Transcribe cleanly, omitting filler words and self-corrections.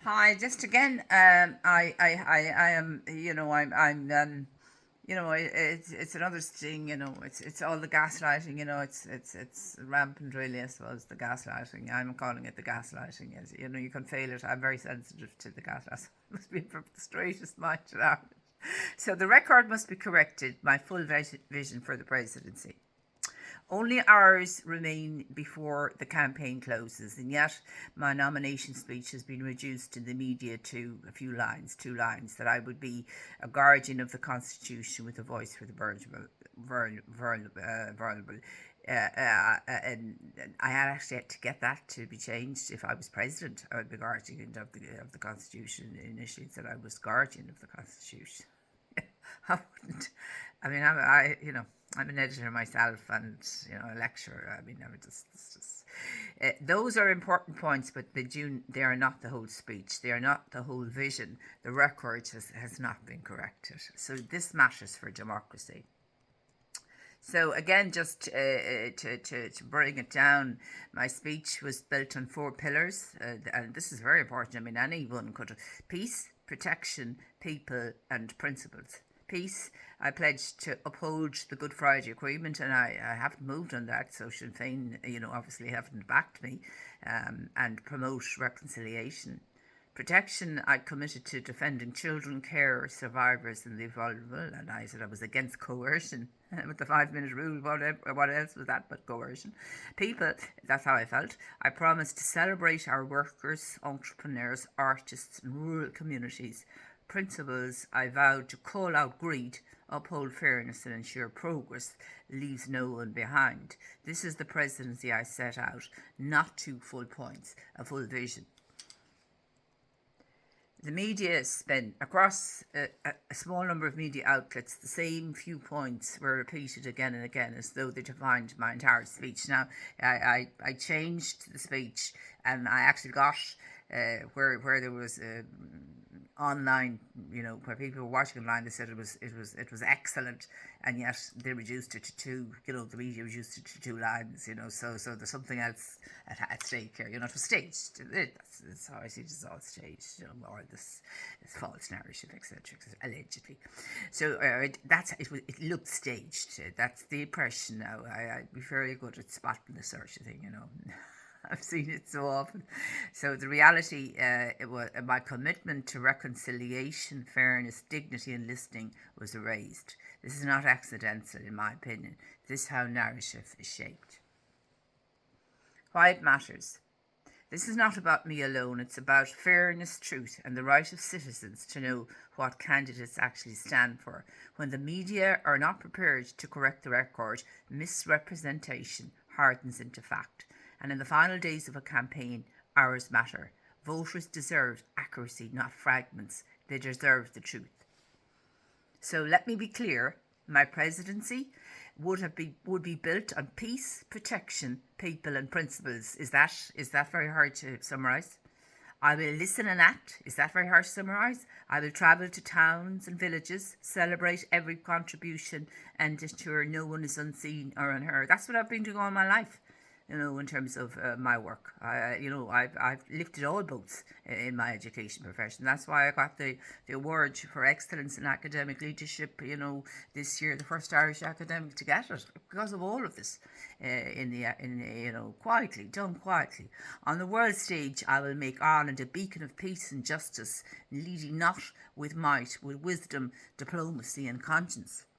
Hi, just again, I am, it's another thing, it's all the gaslighting, it's rampant, really, I suppose, the gaslighting. I'm calling it the gaslighting. As you can feel it. I'm very sensitive to the gaslighting. Must be from the straightest mind around it. So the record must be corrected. My full vision for the presidency. Only hours remain before the campaign closes, and yet my nomination speech has been reduced in the media to a few lines, 2 lines, that I would be a guardian of the Constitution with a voice for the vulnerable. And I had actually had to get that to be changed. If I was president, I would be guardian of the Constitution. Initially, it said I was guardian of the Constitution. I wouldn't. I mean, I'm an editor myself, and a lecturer. I mean, I would just those are important points, but they are not the whole speech. They are not the whole vision. The record has not been corrected. So this matters for democracy. So again, just to bring it down, my speech was built on 4 pillars, and this is very important. I mean, anyone could: peace, protection, people, and principles. Peace, I pledged to uphold the Good Friday Agreement, and I haven't moved on that. So Sinn Féin, obviously haven't backed me, and promote reconciliation. Protection, I committed to defending children, carers, survivors, and the vulnerable, and I said I was against coercion. With the 5 minute rule, what else was that but coercion? People, that's how I felt. I promised to celebrate our workers, entrepreneurs, artists, and rural communities. Principles, I vowed to call out greed, uphold fairness, and ensure progress leaves no one behind. This is the presidency I set out, not 2 full points, a full vision. The media spin across a small number of media outlets. The same few points were repeated again and again, as though they defined my entire speech. Now, I changed the speech, and I actually got where there was online, where people were watching online. They said it was excellent, and yet they reduced it to two. The media reduced it to 2 lines. So there's something else at stake here. It was staged. That's how I see it. It's all staged. Or this false narrative, etc., allegedly. So it looked staged. That's the impression. Now I'd be very good at spotting the sort of thing. I've seen it so often. So the reality, it was my commitment to reconciliation, fairness, dignity, and listening was erased. This is not accidental, in my opinion. This is how narrative is shaped. Why it matters. This is not about me alone. It's about fairness, truth, and the right of citizens to know what candidates actually stand for. When the media are not prepared to correct the record, misrepresentation hardens into fact. And in the final days of a campaign, hours matter. Voters deserve accuracy, not fragments. They deserve the truth. So let me be clear. My presidency would be built on peace, protection, people, and principles. Is that very hard to summarise? I will listen and act. Is that very hard to summarise? I will travel to towns and villages, celebrate every contribution, and ensure no one is unseen or unheard. That's what I've been doing all my life. In terms of my work, I've lifted all boats in my education profession. That's why I got the award for excellence in academic leadership. This year, the first Irish academic to get it, because of all of this. Quietly done, quietly on the world stage. I will make Ireland a beacon of peace and justice, leading not with might, with wisdom, diplomacy, and conscience.